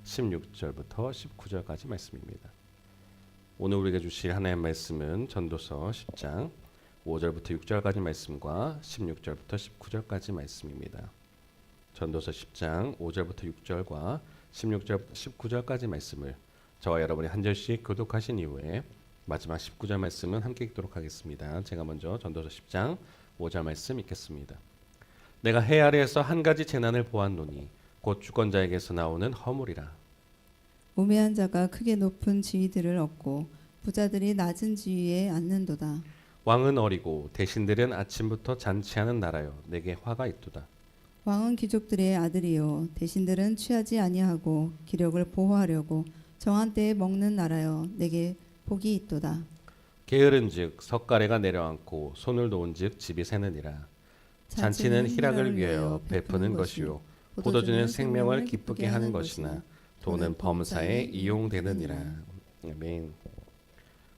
16절부터 19절까지 말씀입니다. 오늘 우리가 주실 하나님의 말씀은 전도서 10장 5절부터 6절까지 말씀과 16절부터 19절까지 말씀입니다. 전도서 10장 5절부터 6절과 16절부터 19절까지 말씀을 저와 여러분이 한 절씩 교독하신 이후에 마지막 19절 말씀은 함께 읽도록 하겠습니다. 제가 먼저 전도서 10장 5절 말씀 읽겠습니다. 내가 해 아래에서 한 가지 재난을 보았노니 곧 주권자에게서 나오는 허물이라. 우매한 자가 크게 높은 지위들을 얻고 부자들이 낮은 지위에 앉는도다. 왕은 어리고 대신들은 아침부터 잔치하는 나라여 내게 화가 있도다. 왕은 귀족들의 아들이요 대신들은 취하지 아니하고 기력을 보호하려고 정한 때에 먹는 나라여 내게 복이 있도다. 게으른즉 석가래가 내려앉고 손을 놓은즉 집이 새느니라. 잔치는 희락을 위하여 베푸는 것이요 포도주는 생명을 기쁘게 하는 것이나 돈은 범사에 이용되느니라. 아멘.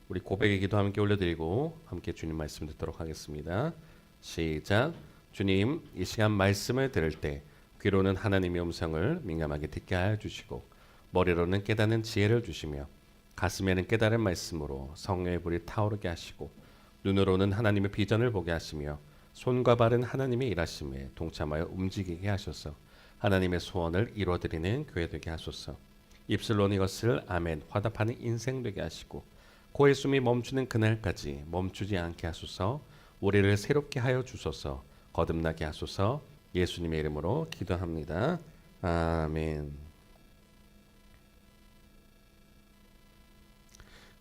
우리 고백의 기도 함께 올려드리고 함께 주님 말씀 듣도록 하겠습니다. 시작. 주님, 이 시간 말씀을 들을 때 귀로는 하나님의 음성을 민감하게 듣게 하여 주시고 머리로는 깨닫는 지혜를 주시며 가슴에는 깨달은 말씀으로 성령의 불이 타오르게 하시고 눈으로는 하나님의 비전을 보게 하시며 손과 발은 하나님의 일하심에 동참하여 움직이게 하셔서 하나님의 소원을 이루어드리는 교회 되게 하소서. 입술로는 이것을 아멘 화답하는 인생 되게 하시고 코의 숨이 멈추는 그날까지 멈추지 않게 하소서. 우리를 새롭게 하여 주소서. 거듭나게 하소서. 예수님의 이름으로 기도합니다. 아멘.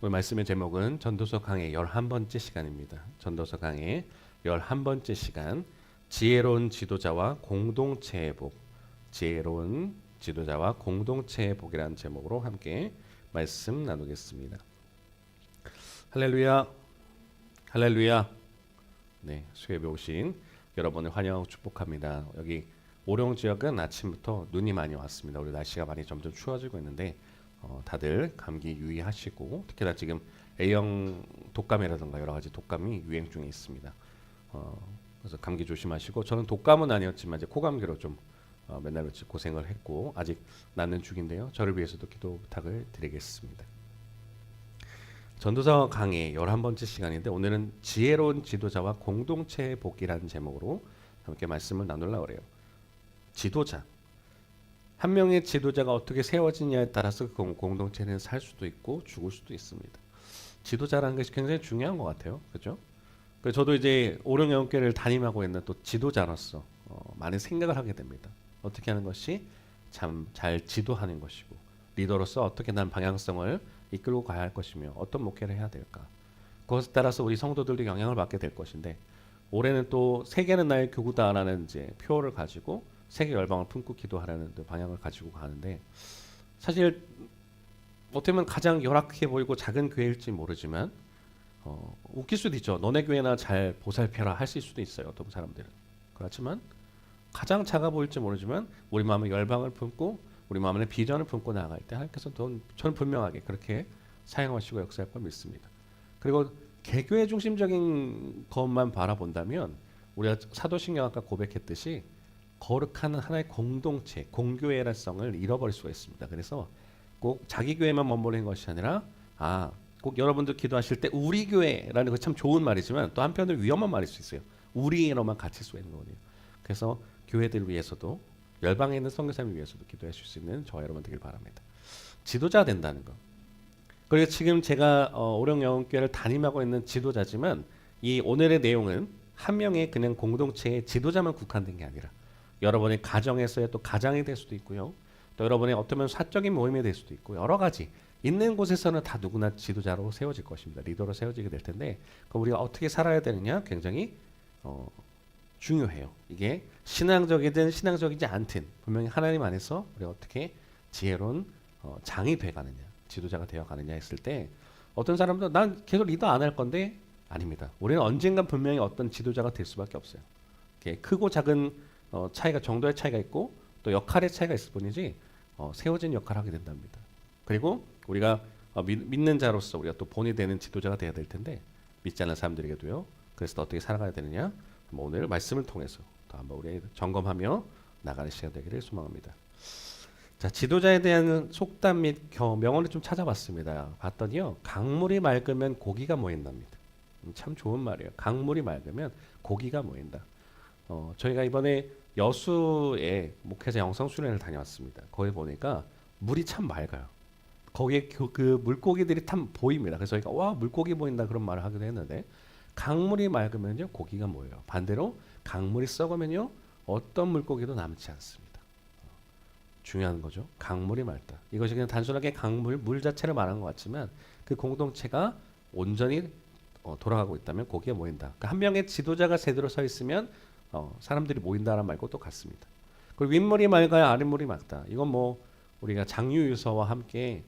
오늘 말씀의 제목은 전도서 강의 11번째 시간입니다. 전도서 강의 11번째 시간, 지혜로운 지도자와 공동체의 복, 지혜로운 지도자와 공동체의 복이라는 제목으로 함께 말씀 나누겠습니다. 할렐루야, 할렐루야. 네, 수협에 오신 여러분을 환영하고 축복합니다. 여기 오령 지역은 아침부터 눈이 많이 왔습니다. 우리 날씨가 많이 점점 추워지고 있는데 다들 감기 유의하시고 특히나 지금 A형 독감이라든가 여러 가지 독감이 유행 중에 있습니다. 그래서 감기 조심하시고 저는 독감은 아니었지만 이제 코감기로 좀 맨날 며칠 고생을 했고 아직 낫는 중인데요. 저를 위해서도 기도 부탁을 드리겠습니다. 전도서 강의 11번째 시간인데 오늘은 지혜로운 지도자와 공동체의 복이라는 제목으로 함께 말씀을 나누려고 그래요. 지도자. 한 명의 지도자가 어떻게 세워지냐에 따라서 그 공동체는 살 수도 있고 죽을 수도 있습니다. 지도자라는 것이 굉장히 중요한 것 같아요. 그렇죠? 저도 이제 오령영교회를 담임하고 있는 또 지도자로서 많은 생각을 하게 됩니다. 어떻게 하는 것이 참 잘 지도하는 것이고 리더로서 어떻게 난 방향성을 이끌고 가야 할 것이며 어떤 목회를 해야 될까. 그것에 따라서 우리 성도들도 영향을 받게 될 것인데 올해는 또 세계는 나의 교구다라는 이제 표어를 가지고 세계 열방을 품고 기도하라는 방향을 가지고 가는데 사실 어떻게 보면 가장 열악해 보이고 작은 교회일지 모르지만 웃길 수도 있죠. 너네 교회나 잘 보살펴라 하실 수도 있어요. 어떤 사람들은. 그렇지만 가장 작아 보일지 모르지만 우리 마음의 열방을 품고 우리 마음의 비전을 품고 나아갈 때 하나님께서 저는 분명하게 그렇게 사용하시고 역사할 걸 믿습니다. 그리고 개교회 중심적인 것만 바라본다면 우리가 사도신경 아까 고백했듯이 거룩한 하나의 공동체, 공교회라성을 잃어버릴 수가 있습니다. 그래서 꼭 자기 교회만 머무르는 것이 아니라 꼭 여러분들 기도하실 때 우리 교회라는 거 참 좋은 말이지만 또 한편으로 위험한 말일 수 있어요. 우리로만 갇힐 수가 있는 거거든요. 그래서 교회들 위해서도 열방에 있는 선교사님 위해서도 기도하실 수 있는 저와 여러분 되길 바랍니다. 지도자가 된다는 거. 그리고 지금 제가 오령영교회를 담임하고 있는 지도자지만 이 오늘의 내용은 한 명의 그냥 공동체의 지도자만 국한된 게 아니라 여러분의 가정에서의 또 가장이 될 수도 있고요. 또 여러분의 어쩌면 사적인 모임이 될 수도 있고 여러 가지 있는 곳에서는 다 누구나 지도자로 세워질 것입니다. 리더로 세워지게 될 텐데 그럼 우리가 어떻게 살아야 되느냐 굉장히 중요해요. 이게 신앙적이든 신앙적이지 않든 분명히 하나님 안에서 우리가 어떻게 지혜로운 장이 돼가느냐 지도자가 되어가느냐 했을 때 어떤 사람도 난 계속 리더 안 할 건데 아닙니다. 우리는 언젠간 분명히 어떤 지도자가 될 수밖에 없어요. 크고 작은 차이가 정도의 차이가 있고 또 역할의 차이가 있을 뿐이지 세워진 역할을 하게 된답니다. 그리고 우리가 믿는 자로서 우리가 또 본이 되는 지도자가 돼야 될 텐데 믿지 않는 사람들에게도요. 그래서 또 어떻게 살아가야 되느냐 오늘 말씀을 통해서 또 한번 우리 점검하며 나가는 시간 되기를 소망합니다. 자, 지도자에 대한 속담 및 명언을 좀 찾아봤습니다. 봤더니요, 강물이 맑으면 고기가 모인답니다. 참 좋은 말이에요. 강물이 맑으면 고기가 모인다. 저희가 이번에 여수에 목회자 영성 수련을 다녀왔습니다. 거기 보니까 물이 참 맑아요. 거기에 그 물고기들이 참 보입니다. 그래서 저희가 와 물고기 보인다 그런 말을 하기도 했는데 강물이 맑으면요 고기가 모여요. 반대로 강물이 썩으면요 어떤 물고기도 남지 않습니다. 중요한 거죠. 강물이 맑다. 이것이 그냥 단순하게 강물, 물 자체를 말하는 것 같지만 그 공동체가 온전히 돌아가고 있다면 거기에 모인다. 그러니까 한 명의 지도자가 제대로 서 있으면 사람들이 모인다라는 말과 똑같습니다. 그리고 윗물이 맑아야 아랫물이 맑다. 이건 뭐 우리가 장유유서와 함께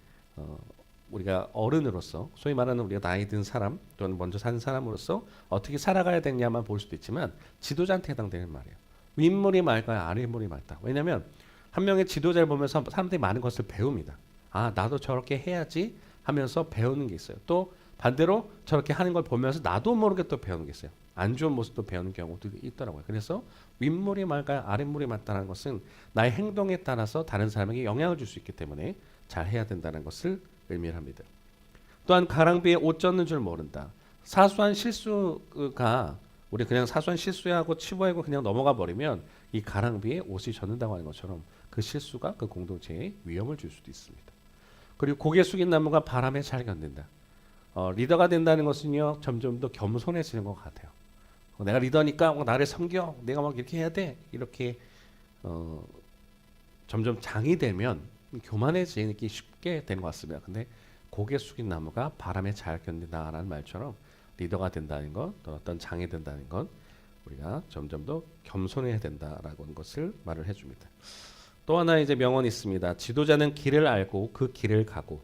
우리가 어른으로서 소위 말하는 우리가 나이 든 사람 또는 먼저 산 사람으로서 어떻게 살아가야 되냐만 볼 수도 있지만 지도자한테 해당되는 말이에요. 윗물이 맑아야 아랫물이 맑다. 왜냐하면 한 명의 지도자를 보면서 사람들이 많은 것을 배웁니다. 아 나도 저렇게 해야지 하면서 배우는 게 있어요. 또 반대로 저렇게 하는 걸 보면서 나도 모르게 또 배우는 게 있어요. 안 좋은 모습도 배우는 경우도 있더라고요. 그래서 윗물이 맑아야 아랫물이 맑다는 것은 나의 행동에 따라서 다른 사람에게 영향을 줄 수 있기 때문에 잘 해야 된다는 것을 의미합니다. 또한 가랑비에 옷 젖는 줄 모른다. 사소한 실수가 우리 그냥 사소한 실수하고 치부하고 그냥 넘어가 버리면 이 가랑비에 옷이 젖는다고 하는 것처럼 그 실수가 그 공동체에 위험을 줄 수도 있습니다. 그리고 고개 숙인 나무가 바람에 잘 견딘다. 리더가 된다는 것은요 점점 더 겸손해지는 것 같아요. 내가 리더니까 나를 섬겨, 내가 막 이렇게 해야 돼 이렇게 점점 장이 되면 교만해지기 쉽게 되는 것 같습니다. 근데 고개 숙인 나무가 바람에 잘 견딘다라는 말처럼 리더가 된다는 것, 또 어떤 장이 된다는 것, 우리가 점점 더 겸손해야 된다라는 것을 말을 해줍니다. 또 하나 이제 명언이 있습니다. 지도자는 길을 알고 그 길을 가고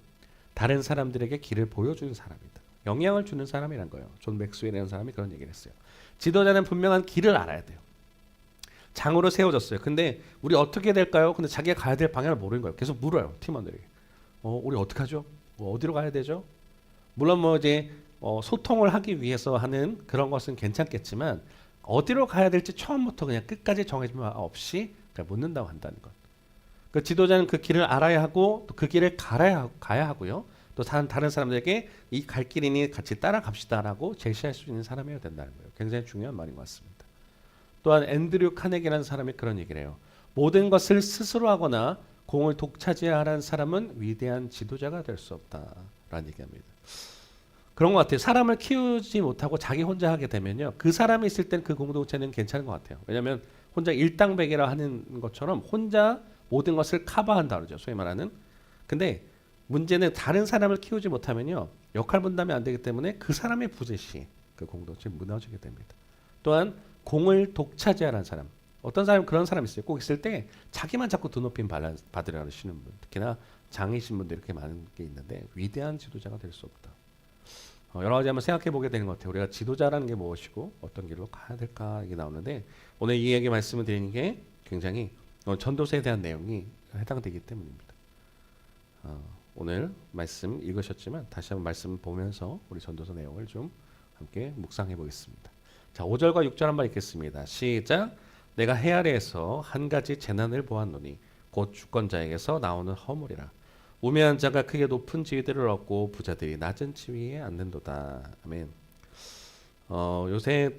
다른 사람들에게 길을 보여주는 사람이다. 영향을 주는 사람이란 거예요. 존 맥스웰이라는 사람이 그런 얘기를 했어요. 지도자는 분명한 길을 알아야 돼요. 장으로 세워졌어요. 근데 우리 어떻게 될까요? 근데 자기가 가야 될 방향을 모르는 거예요. 계속 물어요. 팀원들에게. 우리 어떻게 하죠? 어디로 가야 되죠? 물론 뭐 이제 소통을 하기 위해서 하는 그런 것은 괜찮겠지만 어디로 가야 될지 처음부터 그냥 끝까지 정해짐 없이 그냥 묻는다고 한다는 것. 그 지도자는 그 길을 알아야 하고 또 그 길을 가야 하고요. 또 다른 사람들에게 이 갈 길이니 같이 따라갑시다라고 제시할 수 있는 사람이어야 된다는 거예요. 굉장히 중요한 말인 것 같습니다. 또한 앤드류 카네기라는 사람이 그런 얘기를 해요. 모든 것을 스스로 하거나 공을 독차지하라는 사람은 위대한 지도자가 될 수 없다라는 얘기합니다. 그런 것 같아요. 사람을 키우지 못하고 자기 혼자 하게 되면요. 그 사람이 있을 땐 그 공동체는 괜찮은 것 같아요. 왜냐하면 혼자 일당백이라 하는 것처럼 혼자 모든 것을 커버한다 그러죠. 소위 말하는. 근데 문제는 다른 사람을 키우지 못하면요. 역할 분담이 안 되기 때문에 그 사람의 부재시 그 공동체는 무너지게 됩니다. 또한 공을 독차지하라는 사람. 어떤 사람 그런 사람이 있어요. 꼭 있을 때 자기만 자꾸 두 높임 받으려 하시는 분. 특히나 장이신 분들 이렇게 많은 게 있는데 위대한 지도자가 될 수 없다. 여러 가지 한번 생각해 보게 되는 것 같아요. 우리가 지도자라는 게 무엇이고 어떤 길로 가야 될까 이게 나오는데 오늘 이 얘기 말씀을 드리는 게 굉장히 전도서에 대한 내용이 해당되기 때문입니다. 오늘 말씀 읽으셨지만 다시 한번 말씀 보면서 우리 전도서 내용을 좀 함께 묵상해 보겠습니다. 자, 5절과 6절 한번 읽겠습니다. 시작. 내가 해 아래에서 한 가지 재난을 보았노니 곧 주권자에게서 나오는 허물이라. 우매한 자가 크게 높은 지위들을 얻고 부자들이 낮은 지위에 앉는도다. 아멘. 요새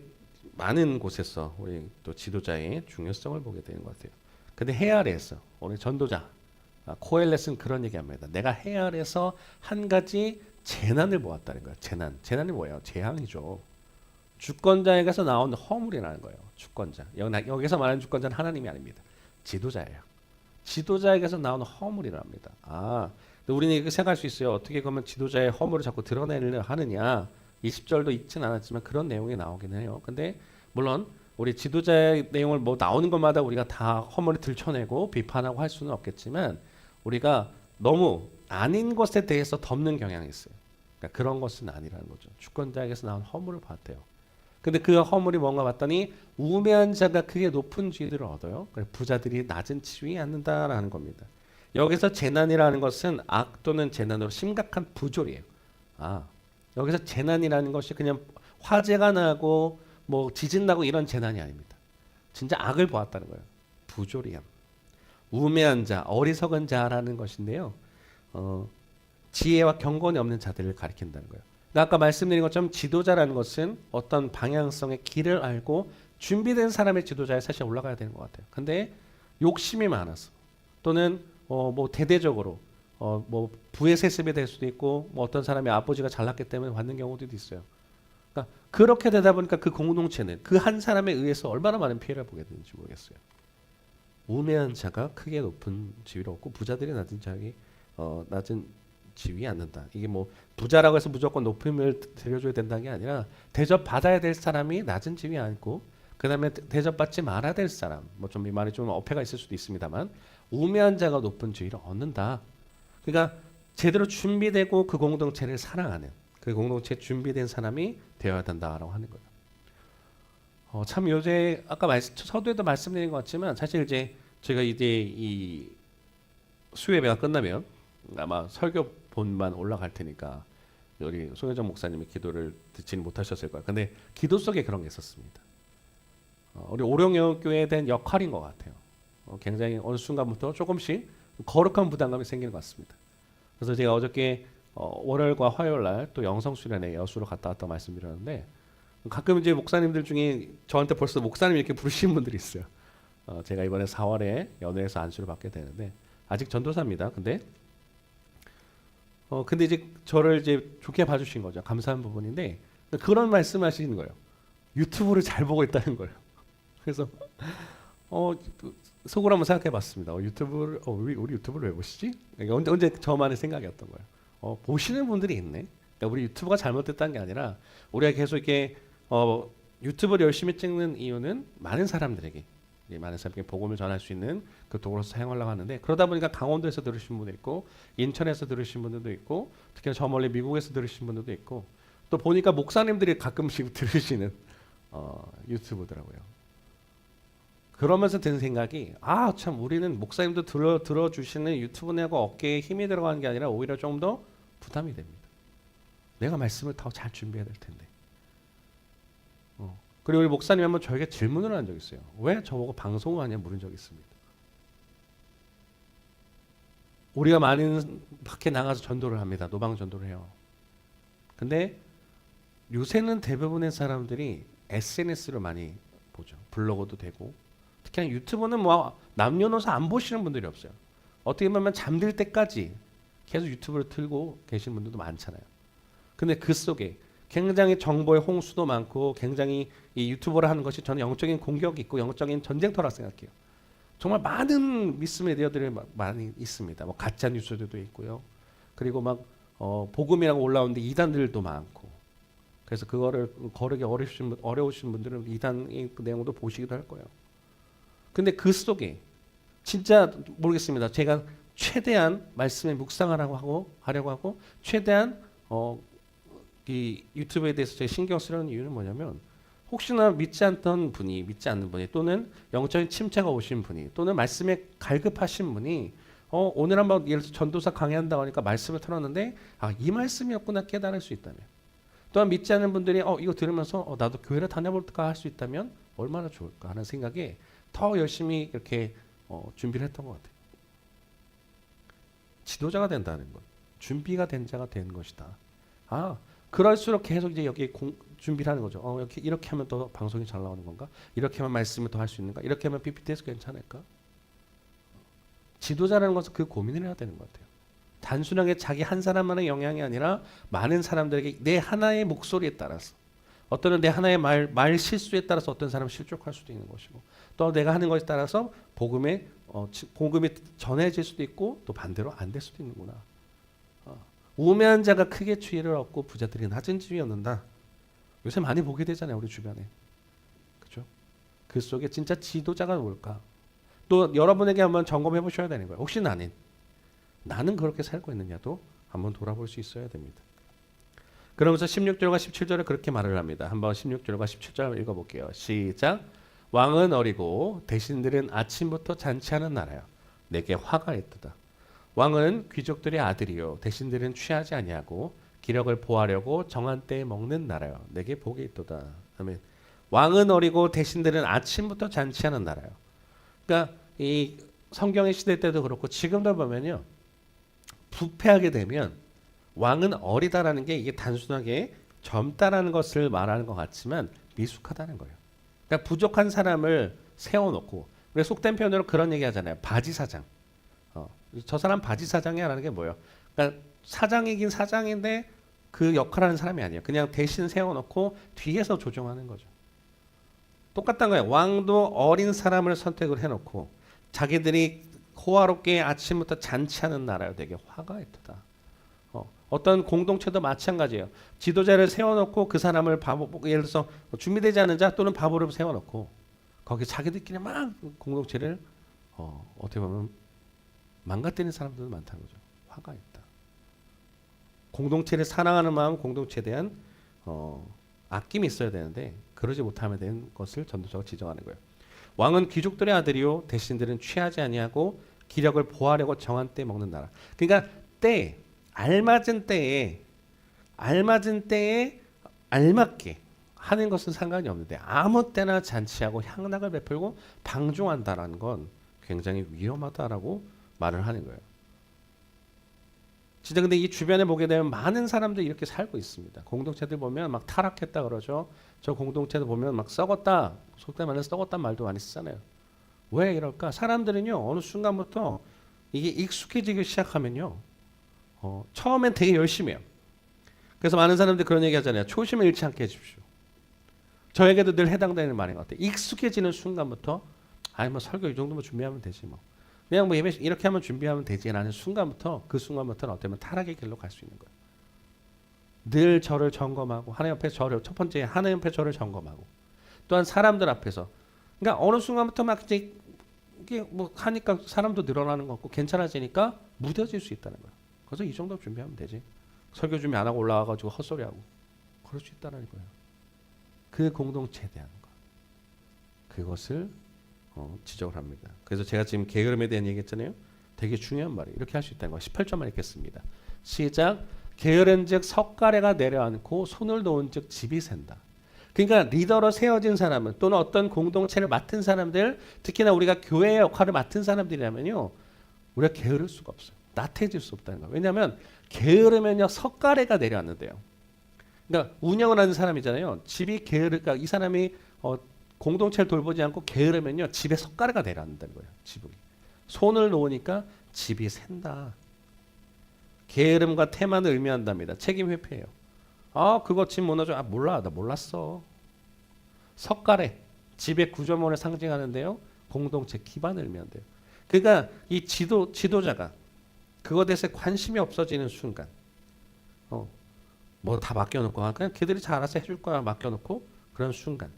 많은 곳에서 우리 또 지도자의 중요성을 보게 되는 것 같아요. 근데 해 아래에서 오늘 전도자 코엘렛은 그런 얘기합니다. 내가 해 아래에서 한 가지 재난을 보았다는 거예요. 재난이 뭐예요? 재앙이죠. 주권자에게서 나온 허물이라는 거예요. 주권자. 여기서 말하는 주권자는 하나님이 아닙니다. 지도자예요. 지도자에게서 나오는 허물이랍니다. 우리는 이렇게 생각할 수 있어요. 어떻게 그러면 지도자의 허물을 자꾸 드러내려 하느냐. 20절도 읽진 않았지만 그런 내용이 나오긴 해요. 근데 물론 우리 지도자의 내용을 뭐 나오는 것마다 우리가 다 허물을 들춰내고 비판하고 할 수는 없겠지만 우리가 너무 아닌 것에 대해서 덮는 경향이 있어요. 그러니까 그런 것은 아니라는 거죠. 주권자에게서 나온 허물을 봤대요. 근데 그 허물이 뭔가 봤더니 우매한 자가 크게 높은 지위들을 얻어요. 부자들이 낮은 지위에 앉는다라는 겁니다. 여기서 재난이라는 것은 악 또는 재난으로 심각한 부조리예요. 여기서 재난이라는 것이 그냥 화재가 나고 뭐 지진 나고 이런 재난이 아닙니다. 진짜 악을 보았다는 거예요. 부조리함. 우매한 자, 어리석은 자라는 것인데요. 지혜와 경건이 없는 자들을 가리킨다는 거예요. 그러니까 아까 말씀드린 것처럼 지도자라는 것은 어떤 방향성의 길을 알고 준비된 사람의 지도자에 사실 올라가야 되는 것 같아요. 근데 욕심이 많아서 또는 뭐 대대적으로 뭐 부의 세습이 될 수도 있고 뭐 어떤 사람의 아버지가 잘났기 때문에 받는 경우도 있어요. 그러니까 그렇게 되다 보니까 그 공동체는 그 한 사람에 의해서 얼마나 많은 피해를 보게 되는지 모르겠어요. 우매한 자가 크게 높은 지위를 얻고 부자들이 낮은 지위에 앉는다. 이게 뭐 부자라고 해서 무조건 높임을 드려줘야 된다는 게 아니라 대접받아야 될 사람이 낮은 지위에 앉고 그 다음에 대접받지 말아야 될 사람, 뭐 좀 이 말이 좀 어폐가 있을 수도 있습니다만 우매한 자가 높은 지위를 얻는다. 그러니까 제대로 준비되고 그 공동체를 사랑하는 그 공동체에 준비된 사람이 되어야 된다라고 하는 거예요. 참 요새 아까 서두에도 말씀드린 것 같지만 사실 이제 제가 이제 이 수요예배가 끝나면 아마 설교본만 올라갈 테니까 우리 송혜정 목사님의 기도를 듣지는 못하셨을 거예요. 근데 기도 속에 그런 게 있었습니다. 우리 오령여교회에 대한 역할인 것 같아요. 굉장히 어느 순간부터 조금씩 거룩한 부담감이 생기는 것 같습니다. 그래서 제가 어저께 월요일과 화요일 날 또 영성수련회 여수로 갔다 왔다 말씀드렸는데 가끔 이제 목사님들 중에 저한테 벌써 목사님 이렇게 부르시는 분들이 있어요. 제가 이번에 4월에 연회에서 안수를 받게 되는데 아직 전도사입니다. 근데 이제 저를 이제 좋게 봐주신 거죠. 감사한 부분인데 그런 말씀하시는 거예요. 유튜브를 잘 보고 있다는 거예요. 그래서 속으로 한번 생각해봤습니다. 유튜브를 우리 유튜브를 왜 보시지? 그러니까 언제 저만의 생각이었던 거예요. 보시는 분들이 있네. 그러니까 우리 유튜브가 잘못됐다는 게 아니라 우리가 계속 이렇게 유튜브를 열심히 찍는 이유는 많은 사람들에게 복음을 전할 수 있는 그 도구로서 사용하려고 하는데 그러다 보니까 강원도에서 들으신 분도 있고 인천에서 들으신 분들도 있고 특히 저 멀리 미국에서 들으신 분들도 있고 또 보니까 목사님들이 가끔씩 들으시는 유튜브더라고요. 그러면서 든 생각이 참 우리는 목사님도 들어주시는 유튜브냐고 어깨에 힘이 들어가는 게 아니라 오히려 좀 더 부담이 됩니다. 내가 말씀을 더 잘 준비해야 될 텐데. 그리고 우리 목사님 한번 저에게 질문을 한 적이 있어요. 왜 저보고 방송을 하냐 물은 적이 있습니다. 우리가 많은 밖에 나가서 전도를 합니다. 노방 전도를 해요. 근데 요새는 대부분의 사람들이 SNS를 많이 보죠. 블로그도 되고 특히 유튜브는 뭐 남녀노소 안 보시는 분들이 없어요. 어떻게 보면 잠들 때까지 계속 유튜브를 틀고 계신 분들도 많잖아요. 근데 그 속에 굉장히 정보의 홍수도 많고 굉장히 이 유튜브를 하는 것이 저는 영적인 공격이 있고 영적인 전쟁터라 생각해요. 정말 많은 미스 메디어들이 많이 있습니다. 뭐 가짜 뉴스들도 있고요. 그리고 막 복음이라고 올라오는데 이단들도 많고. 그래서 그거를 거르기 어려우신 분들은 이단의 그 내용도 보시기도 할 거예요. 근데 그 속에 진짜 모르겠습니다. 제가 최대한 말씀에 묵상하려고 하고 최대한 이 유튜브에 대해서 제가 신경 쓰려는 이유는 뭐냐면 혹시나 믿지 않는 분이 또는 영적인 침체가 오신 분이 또는 말씀에 갈급하신 분이 오늘 한번 예를 들어서 전도사 강의한다고 하니까 말씀을 틀었는데 이 말씀이었구나 깨달을 수 있다면 또한 믿지 않는 분들이 이거 들으면서 나도 교회를 다녀볼까 할 수 있다면 얼마나 좋을까 하는 생각에 더 열심히 이렇게 준비를 했던 것 같아요. 지도자가 된다는 것, 준비가 된 자가 되는 것이다. 그럴수록 계속 이제 여기 준비를 하는 거죠. 이렇게 하면 더 방송이 잘 나오는 건가? 이렇게 하면 말씀을 더 할 수 있는가? 이렇게 하면 PPT에서 괜찮을까? 지도자라는 것은 그 고민을 해야 되는 것 같아요. 단순하게 자기 한 사람만의 영향이 아니라 많은 사람들에게 내 하나의 목소리에 따라서 어떤 내 하나의 말 실수에 따라서 어떤 사람은 실족할 수도 있는 것이고 또 내가 하는 것에 따라서 복음이 전해질 수도 있고 또 반대로 안 될 수도 있는구나. 우매한 자가 크게 지혜를 얻고 부자들이 낮은 지위에 얻는다. 요새 많이 보게 되잖아요. 우리 주변에. 그렇죠? 그 속에 진짜 지도자가 뭘까? 또 여러분에게 한번 점검해 보셔야 되는 거예요. 혹시 나는 그렇게 살고 있느냐도 한번 돌아볼 수 있어야 됩니다. 그러면서 16절과 17절에 그렇게 말을 합니다. 한번 16절과 17절 읽어볼게요. 시작. 왕은 어리고 대신들은 아침부터 잔치하는 나라요. 내게 화가 있도다. 왕은 귀족들의 아들이요 대신들은 취하지 아니하고 기력을 보하려고 정한 때에 먹는 나라요. 내게 복이 있도다. 아멘. 왕은 어리고 대신들은 아침부터 잔치하는 나라요. 그러니까 이 성경의 시대 때도 그렇고 지금도 보면요. 부패하게 되면 왕은 어리다라는 게 이게 단순하게 젊다라는 것을 말하는 것 같지만 미숙하다는 거예요. 그러니까 부족한 사람을 세워놓고 우리 속된 표현으로 그런 얘기 하잖아요. 바지사장. 저 사람 바지사장이라는 게 뭐예요? 그러니까 사장이긴 사장인데 그 역할하는 사람이 아니에요. 그냥 대신 세워놓고 뒤에서 조종하는 거죠. 똑같단 거예요. 왕도 어린 사람을 선택을 해놓고 자기들이 호화롭게 아침부터 잔치하는 나라요. 되게 화가 있다. 어떤 공동체도 마찬가지예요. 지도자를 세워놓고 그 사람을 바보, 예를 들어서 준비되지 않은 자 또는 바보를 세워놓고 거기 자기들끼리 막 공동체를 어떻게 보면 망가뜨리는 사람들도 많다는 거죠. 화가 있다. 공동체를 사랑하는 마음, 공동체에 대한 아낌이 있어야 되는데 그러지 못하면 되는 것을 전도자가 지적하는 거예요. 왕은 귀족들의 아들이요 대신들은 취하지 아니하고 기력을 보하려고 정한 때 먹는 나라. 그러니까 때 알맞은 때에 알맞게 하는 것은 상관이 없는데 아무 때나 잔치하고 향락을 베풀고 방종한다라는 건 굉장히 위험하다라고 말을 하는 거예요. 진짜 근데 이 주변에 보게 되면 많은 사람들이 이렇게 살고 있습니다. 공동체들 보면 막 타락했다 그러죠. 저 공동체도 보면 막 썩었다. 속된 말로 썩었단 말도 많이 쓰잖아요. 왜 이럴까? 사람들은요 어느 순간부터 이게 익숙해지기 시작하면요 처음엔 되게 열심히 해요. 그래서 많은 사람들이 그런 얘기 하잖아요. 초심을 잃지 않게 해주십시오. 저에게도 늘 해당되는 말인 것 같아요. 익숙해지는 순간부터 아니 뭐 설교 이 정도면 준비하면 되지 뭐. 그냥 뭐 예배 이렇게 하면 준비하면 되지라는 순간부터 그 순간부터는 어쩌면 타락의 길로 갈 수 있는 거예요. 늘 저를 점검하고 하나님 앞에 저를 첫 번째 하나님 앞에 저를 점검하고 또한 사람들 앞에서 그러니까 어느 순간부터 막 이제 이게 뭐 하니까 사람도 늘어나는 것 같고 괜찮아지니까 무뎌질 수 있다는 거예요. 그래서 이 정도 준비하면 되지. 설교 준비 안 하고 올라와가지고 헛소리하고 그럴 수 있다는 거예요. 그 공동체에 대한 거. 그것을 지적을 합니다. 그래서 제가 지금 게으름에 대한 얘기했잖아요. 되게 중요한 말이에요. 이렇게 할 수 있다는 거. 18절만 읽겠습니다. 시작. 게으른즉 석가래가 내려앉고 손을 놓은즉 집이 샌다. 그러니까 리더로 세워진 사람은 또는 어떤 공동체를 맡은 사람들, 특히나 우리가 교회의 역할을 맡은 사람들이라면요, 우리가 게으를 수가 없어요. 나태해질 수 없다는 거예요. 왜냐하면 게으르면요 석가래가 내려앉는데요. 그러니까 운영을 하는 사람이잖아요. 집이 게으르니까 이 사람이 공동체를 돌보지 않고 게으르면요 집에 석가래가 내려앉는다는 거예요. 지붕이. 손을 놓으니까 집이 샌다. 게으름과 태만을 의미한답니다. 책임 회피예요. 그거 집 무너져. 몰라. 나 몰랐어. 석가래. 집의 구조물을 상징하는데요. 공동체 기반을 의미한대요. 그러니까 이 지도자가 그것에 대해서 관심이 없어지는 순간 뭐 다 맡겨놓고 그냥 걔들이 잘 알아서 해줄 거야 맡겨놓고 그런 순간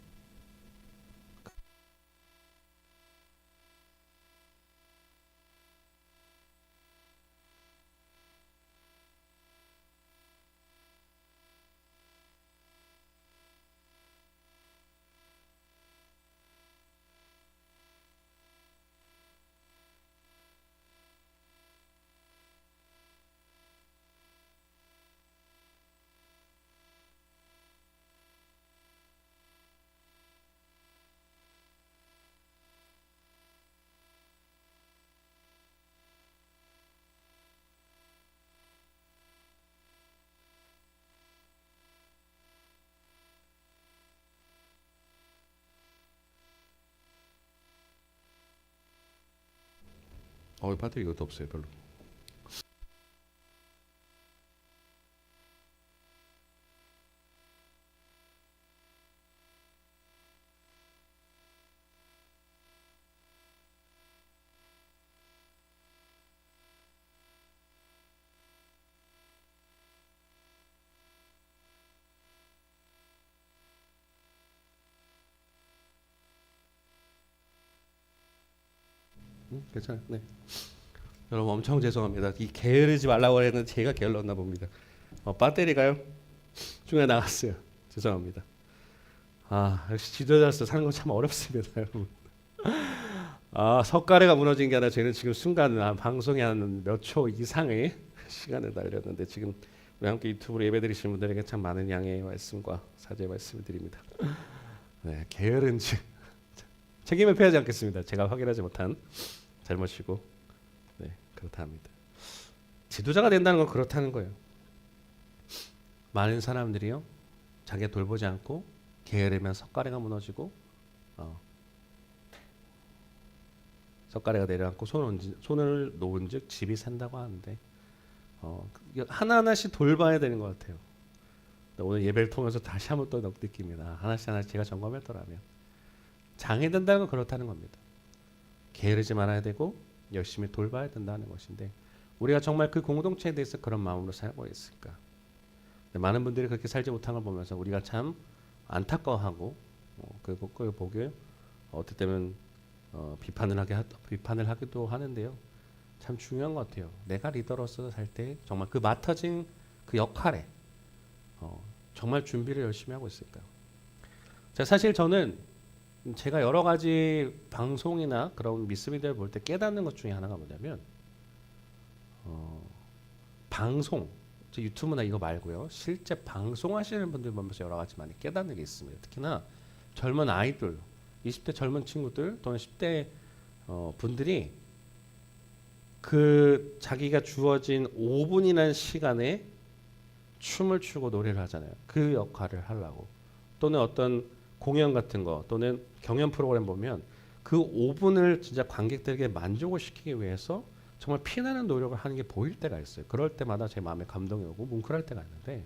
배터리 이것도 없어요 별로. 괜찮아요. 네. 여러분 엄청 죄송합니다. 이 게으르지 말라고 했는데 제가 게을렀나 봅니다. 배터리가요 중간에 나갔어요. 죄송합니다. 역시 지도자로서 사는 건 참 어렵습니다, 여러분. 석가래가 무너진 게 아니라 저희는 지금 순간 방송에 한 몇 초 이상의 시간을 달렸는데 지금 우리 함께 유튜브로 예배드리시는 분들에게 참 많은 양해의 말씀과 사죄의 말씀을 드립니다. 네, 게으른지 책임을 피하지 않겠습니다. 제가 확인하지 못한 잘못 쉬고 네 그렇다 합니다. 지도자가 된다는 건 그렇다는 거예요. 많은 사람들이요 자기가 돌보지 않고 게으르면 석가래가 무너지고 석가래가 내려앉고 손을 놓은즉 집이 샌다고 하는데 하나하나씩 돌봐야 되는 것 같아요. 오늘 예배를 통해서 다시 한번 또 느낍니다. 하나씩 제가 점검했더라면 장이 된다는 건 그렇다는 겁니다. 게으르지 말아야 되고 열심히 돌봐야 된다는 것인데 우리가 정말 그 공동체에 대해서 그런 마음으로 살고 있을까? 많은 분들이 그렇게 살지 못한 걸 보면서 우리가 참 안타까워하고 그걸 보게 어떨 때는 비판을 하기도 하는데요. 참 중요한 것 같아요. 내가 리더로서 살 때 정말 그 맡아진 그 역할에 정말 준비를 열심히 하고 있을까요? 사실 저는 제가 여러 가지 방송이나 그런 미스미디어를 볼 때 깨닫는 것 중에 하나가 뭐냐면 방송, 유튜브나 이거 말고요. 실제 방송하시는 분들 보면서 여러 가지 많이 깨닫는 게 있습니다. 특히나 젊은 아이들, 20대 젊은 친구들 또는 10대 분들이 그 자기가 주어진 5분이라는 시간에 춤을 추고 노래를 하잖아요. 그 역할을 하려고. 또는 어떤 공연 같은 거 또는 경연 프로그램 보면 그 5분을 진짜 관객들에게 만족을 시키기 위해서 정말 피나는 노력을 하는 게 보일 때가 있어요. 그럴 때마다 제 마음에 감동이 오고 뭉클할 때가 있는데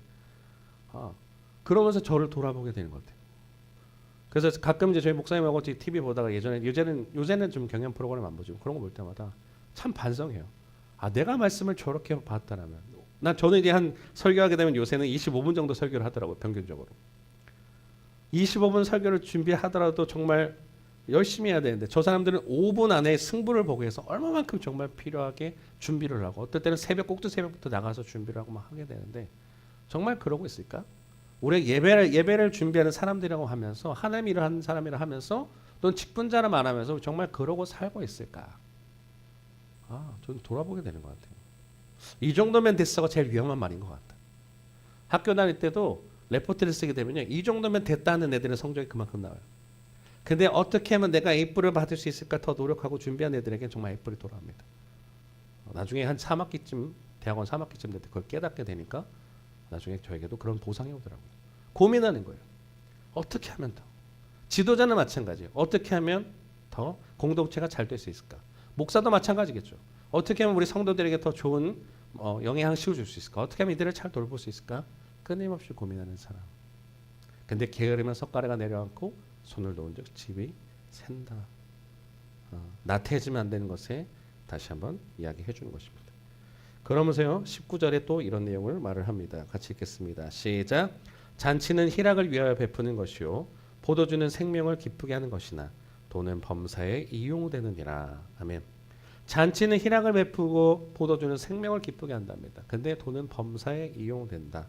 그러면서 저를 돌아보게 되는 것 같아요. 그래서 가끔 이제 저희 목사님하고 TV 보다가 요새는 좀 경연 프로그램 안 보죠. 그런 거 볼 때마다 참 반성해요. 내가 말씀을 저렇게 봤다라면 저는 이제 한 설교하게 되면 요새는 25분 정도 설교를 하더라고요. 평균적으로 25분 설교를 준비하더라도 정말 열심히 해야 되는데 저 사람들은 5분 안에 승부를 보기 위해서 얼마만큼 정말 필요하게 준비를 하고 어떨 때는 꼭두 새벽부터 나가서 준비를 하고 막 하게 되는데 정말 그러고 있을까? 우리 예배를 준비하는 사람들이라고 하면서 하나님 일을 하는 사람이라 하면서 또는 직분자라 말하면서 정말 그러고 살고 있을까? 저는 돌아보게 되는 것 같아요. 이 정도면 됐어가 제일 위험한 말인 것 같다. 학교 다닐 때도 레포트를 쓰게 되면요. 이 정도면 됐다는 애들은 성적이 그만큼 나와요. 근데 어떻게 하면 내가 A뿔을 받을 수 있을까 더 노력하고 준비한 애들에게 정말 A뿔이 돌아옵니다. 나중에 한 3학기쯤 대학원 3학기쯤 될 때 그걸 깨닫게 되니까 나중에 저에게도 그런 보상이 오더라고요. 고민하는 거예요. 어떻게 하면 더 지도자는 마찬가지예요. 어떻게 하면 더 공동체가 잘 될 수 있을까? 목사도 마찬가지겠죠. 어떻게 하면 우리 성도들에게 더 좋은 영향식을 줄 수 있을까? 어떻게 하면 이들을 잘 돌볼 수 있을까? 끊임없이 고민하는 사람. 근데 게으르면 석가래가 내려앉고 손을 놓은 즉 집이 샌다. 나태해지면 안 되는 것에 다시 한번 이야기해 주는 것입니다. 그러면서요 19절에 또 이런 내용을 말을 합니다. 같이 읽겠습니다. 시작. 잔치는 희락을 위하여 베푸는 것이요 포도주는 생명을 기쁘게 하는 것이나 돈은 범사에 이용되느니라. 아멘. 잔치는 희락을 베푸고 포도주는 생명을 기쁘게 한답니다. 근데 돈은 범사에 이용된다.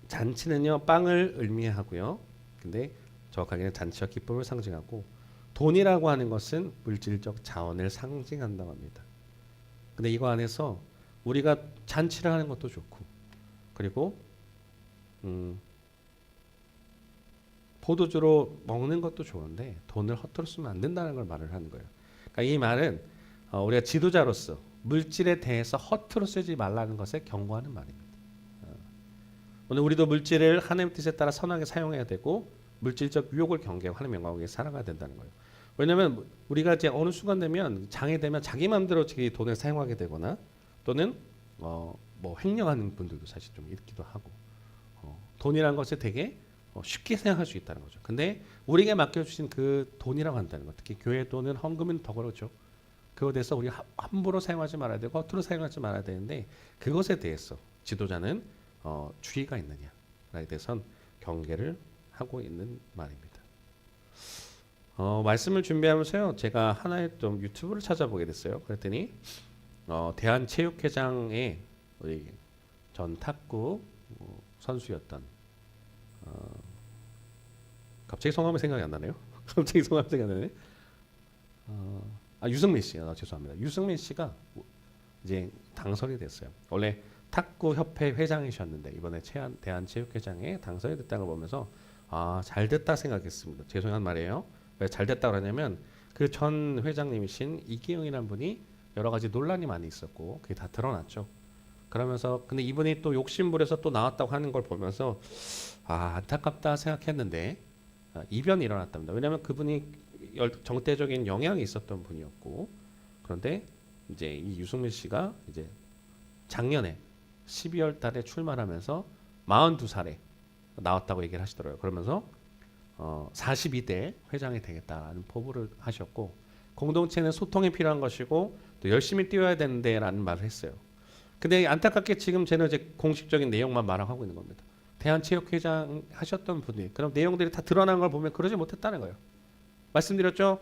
잔치는요 빵을 의미하고요. 근데 정확하게는 잔치와 기쁨을 상징하고 돈이라고 하는 것은 물질적 자원을 상징한다고 합니다. 근데 이거 안에서 우리가 잔치를 하는 것도 좋고 그리고 포도주로 먹는 것도 좋은데 돈을 허투루 쓰면 안 된다는 걸 말을 하는 거예요. 그러니까 이 말은 우리가 지도자로서 물질에 대해서 허투루 쓰지 말라는 것에 경고하는 말입니다. 오늘 우리도 물질을 하나님 뜻에 따라 선하게 사용해야 되고 물질적 유혹을 경계하고 하나님 영광을 위해 살아가야 된다는 거예요. 왜냐하면 우리가 이제 어느 순간 되면 장이 되면 자기 마음대로 자기 돈을 사용하게 되거나 또는 뭐 횡령하는 분들도 사실 좀 있기도 하고 돈이라는 것을 되게 쉽게 생각할 수 있다는 거죠. 근데 우리에게 맡겨주신 그 돈이라고 한다는 것, 특히 교회 돈은 헌금은 더 그렇죠. 그것에 대해서 우리 함부로 사용하지 말아야 되고 허투루 사용하지 말아야 되는데 그것에 대해서 지도자는 주의가 있느냐에 대해서는 경계를 하고 있는 말입니다. 말씀을 준비하면서요, 제가 하나의 좀 유튜브를 찾아보게 됐어요. 그랬더니 대한체육회장의 우리 전 탁구 선수였던 갑자기 성함이 생각이 안 나네요. 갑자기 성함이 생각이 안 나네. 유승민 씨, 죄송합니다. 유승민 씨가 이제 당선이 됐어요. 원래 탁구 협회 회장이셨는데 이번에 대한체육회장에 당선이 됐다는 걸 보면서 잘 됐다 생각했습니다. 죄송한 말이에요. 왜 잘 됐다 그러냐면 그 전 회장님이신 이기영이라는 분이 여러 가지 논란이 많이 있었고 그게 다 드러났죠. 그러면서 근데 이분이 또 욕심부려서 또 나왔다고 하는 걸 보면서 안타깝다 생각했는데 이변이 일어났답니다. 왜냐하면 그분이 정대적인 영향이 있었던 분이었고 그런데 이제 이 유승민 씨가 이제 작년에 12월 달에 출마하면서 42살에 나왔다고 얘기를 하시더라고요. 그러면서 42대 회장이 되겠다라는 포부를 하셨고 공동체는 소통이 필요한 것이고 또 열심히 뛰어야 되는데라는 말을 했어요. 근데 안타깝게 지금 저는 이제 공식적인 내용만 말하고 있는 겁니다. 대한체육회장 하셨던 분이 그럼 내용들이 다 드러난 걸 보면 그러지 못했다는 거예요. 말씀드렸죠.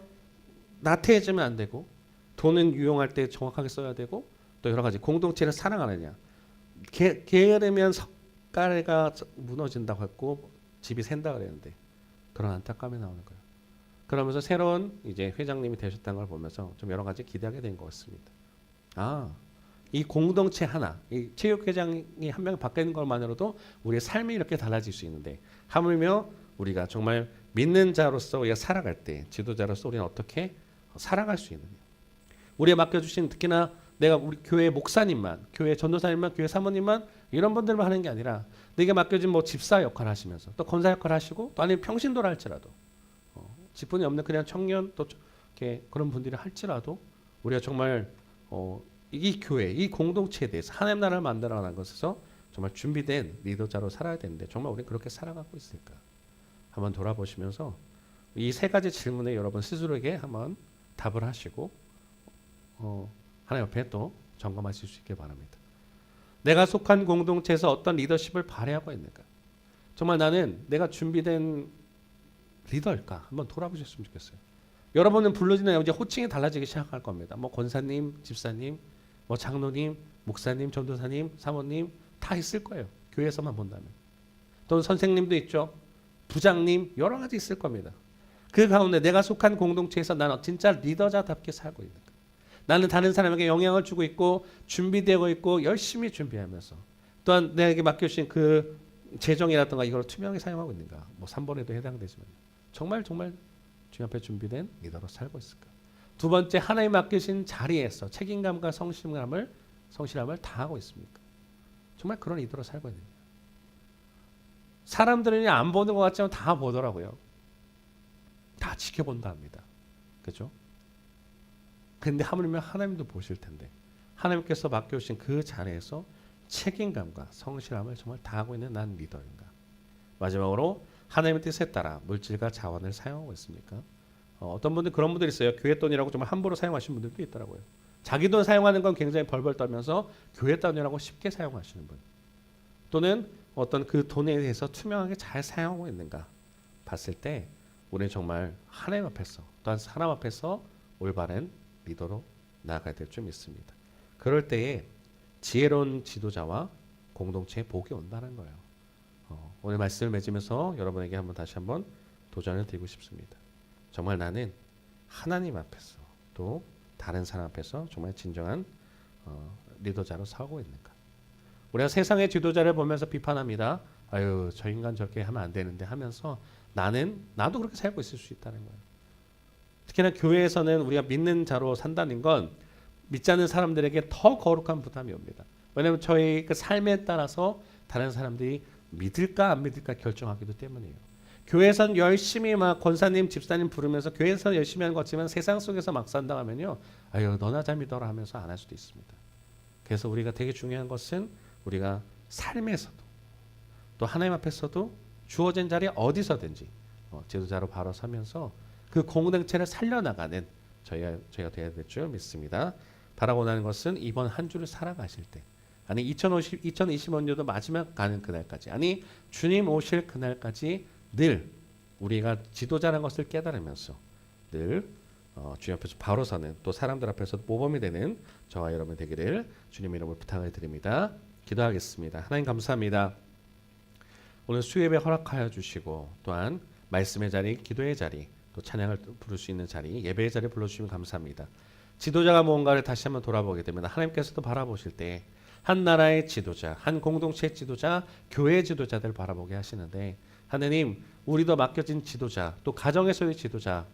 나태해지면 안 되고 돈은 유용할 때 정확하게 써야 되고 또 여러 가지 공동체를 사랑하느냐. 게으르면 석가래가 무너진다고 했고 집이 샌다 그랬는데 그런 안타까움이 나오는 거예요. 그러면서 새로운 이제 회장님이 되셨다는 걸 보면서 좀 여러 가지 기대하게 된 것 같습니다. 이 공동체 하나, 이 체육회장이 한 명 바뀌는 것만으로도 우리의 삶이 이렇게 달라질 수 있는데 하물며 우리가 정말 믿는 자로서 우리가 살아갈 때 지도자로서 우리는 어떻게 살아갈 수 있느냐. 우리에 맡겨주신 특히나 내가 우리 교회 목사님만, 교회 전도사님만, 교회 사모님만 이런 분들만 하는 게 아니라 내게 맡겨진 뭐 집사 역할 하시면서 또 권사 역할 하시고 또 아니면 평신도를 할지라도 직분이 없는 그냥 청년 또 이렇게 그런 분들이 할지라도 우리가 정말 이 교회, 이 공동체에 대해서 하나님 나라를 만들어가는 것에서 정말 준비된 리더자로 살아야 되는데 정말 우리는 그렇게 살아가고 있을까? 한번 돌아보시면서 이 세 가지 질문에 여러분 스스로에게 한번 답을 하시고 하나님 옆에 또 점검하실 수 있길 바랍니다. 내가 속한 공동체에서 어떤 리더십을 발휘하고 있는가? 정말 나는 내가 준비된 리더일까? 한번 돌아보셨으면 좋겠어요. 여러분은 부르짖는 이제 호칭이 달라지기 시작할 겁니다. 뭐 권사님, 집사님, 뭐 장로님, 목사님, 전도사님, 사모님 다 있을 거예요. 교회에서만 본다면. 또는 선생님도 있죠. 부장님 여러 가지 있을 겁니다. 그 가운데 내가 속한 공동체에서 나는 진짜 리더자답게 살고 있는가? 나는 다른 사람에게 영향을 주고 있고 준비되고 있고 열심히 준비하면서 또한 내게 맡겨주신 그 재정이라든가 이걸 투명히 사용하고 있는가? 뭐 3번에도 해당되지만 정말 주님 앞에 준비된 리더로 살고 있을까? 두 번째 하나님 맡기신 자리에서 책임감과 성실함을 다하고 있습니까? 정말 그런 리더로 살고 있느냐? 사람들은 안 보는 것 같지만 다 보더라고요. 다 지켜본다 합니다. 그렇죠? 근데 하물며 하나님도 보실 텐데 하나님께서 맡겨주신 그 자리에서 책임감과 성실함을 정말 다하고 있는 난 리더인가? 마지막으로 하나님의 뜻에 따라 물질과 자원을 사용하고 있습니까? 어떤 분들 그런 분들 있어요. 교회 돈이라고 정말 함부로 사용하시는 분들도 있더라고요. 자기 돈 사용하는 건 굉장히 벌벌 떨면서 교회 돈이라고 쉽게 사용하시는 분. 또는 어떤 그 돈에 대해서 투명하게 잘 사용하고 있는가 봤을 때 우리는 정말 하나님 앞에서 또한 사람 앞에서 올바른 리더로 나아가야 될 줄 믿습니다. 그럴 때에 지혜로운 지도자와 공동체의 복이 온다는 거예요. 오늘 말씀을 맺으면서 여러분에게 다시 한번 도전을 드리고 싶습니다. 정말 나는 하나님 앞에서 또 다른 사람 앞에서 정말 진정한 리더자로 서고 있는가? 우리가 세상의 지도자를 보면서 비판합니다. 아유, 저 인간 저렇게 하면 안 되는데 하면서 나도 그렇게 살고 있을 수 있다는 거예요. 특히나 교회에서는 우리가 믿는 자로 산다는 건 믿지 않는 사람들에게 더 거룩한 부담이 옵니다. 왜냐하면 저희 그 삶에 따라서 다른 사람들이 믿을까 안 믿을까 결정하기도 때문이에요. 교회에선 열심히 막 권사님, 집사님 부르면서 교회에서 열심히 하는 것 같지만 세상 속에서 막 산다 하면요. 아유, 너나 잘 믿어라 하면서 안 할 수도 있습니다. 그래서 우리가 되게 중요한 것은 우리가 삶에서도 또 하나님 앞에서도 주어진 자리에 어디서든지 지도자로 바로 서면서 그 공동체를 살려나가는 저희가 되어야 될 줄 믿습니다. 바라고 하는 것은 이번 한 주를 살아가실 때 아니 2025년도 마지막 가는 그날까지 아니 주님 오실 그날까지 늘 우리가 지도자라는 것을 깨달으면서 늘 주님 앞에서 바로 서는 또 사람들 앞에서 모범이 되는 저와 여러분 되기를 주님 이름으로 부탁을 드립니다. 기도하겠습니다. 하나님 감사합니다. 오늘 수예배 허락하여 주시고 또한 말씀의 자리, 기도의 자리, 또 찬양을 부를 수 있는 자리, 예배의 자리 불러주시면 감사합니다. 지도자가 무언가를 다시 한번 돌아보게 되면 하나님께서도 바라보실 때 한 나라의 지도자, 한 공동체의 지도자, 교회의 지도자들 바라보게 하시는데 하느님 우리도 맡겨진 지도자, 또 가정에서의 지도자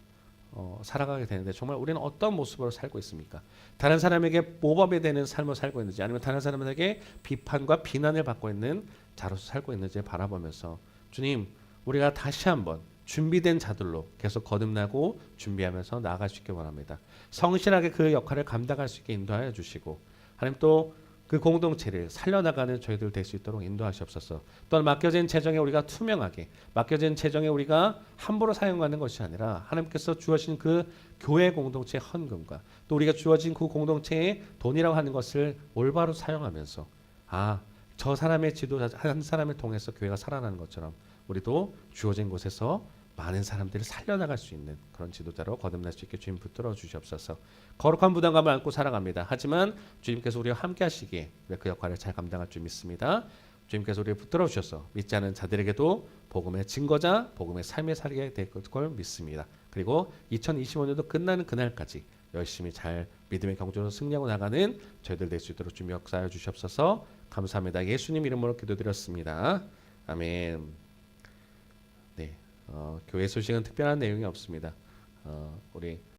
살아가게 되는데 정말 우리는 어떤 모습으로 살고 있습니까? 다른 사람에게 모범이 되는 삶을 살고 있는지 아니면 다른 사람에게 비판과 비난을 받고 있는 자로서 살고 있는지 바라보면서 주님 우리가 다시 한번 준비된 자들로 계속 거듭나고 준비하면서 나아갈 수 있길 원합니다. 성실하게 그 역할을 감당할 수 있게 인도하여 주시고 하나님 또 그 공동체를 살려나가는 저희들 될 수 있도록 인도하시옵소서. 또한 맡겨진 재정에 우리가 투명하게 맡겨진 재정에 우리가 함부로 사용하는 것이 아니라 하나님께서 주어진 그 교회 공동체의 헌금과 또 우리가 주어진 그 공동체의 돈이라고 하는 것을 올바로 사용하면서 저 사람의 지도자 한 사람을 통해서 교회가 살아나는 것처럼 우리도 주어진 곳에서 많은 사람들을 살려나갈 수 있는 그런 지도자로 거듭날 수 있게 주님 붙들어 주시옵소서. 거룩한 부담감을 안고 살아갑니다. 하지만 주님께서 우리와 함께 하시기에 그 역할을 잘 감당할 줄 믿습니다. 주님께서 우리를 붙들어 주셔서 믿지 않은 자들에게도 복음의 증거자, 복음의 삶에 살게 될 걸 믿습니다. 그리고 2025년도 끝나는 그날까지 열심히 잘 믿음의 경주로 승리하고 나가는 저희들 될 수 있도록 주님 역사하여 주시옵소서. 감사합니다. 예수님 이름으로 기도드렸습니다. 아멘. 네, 교회 소식은 특별한 내용이 없습니다. 우리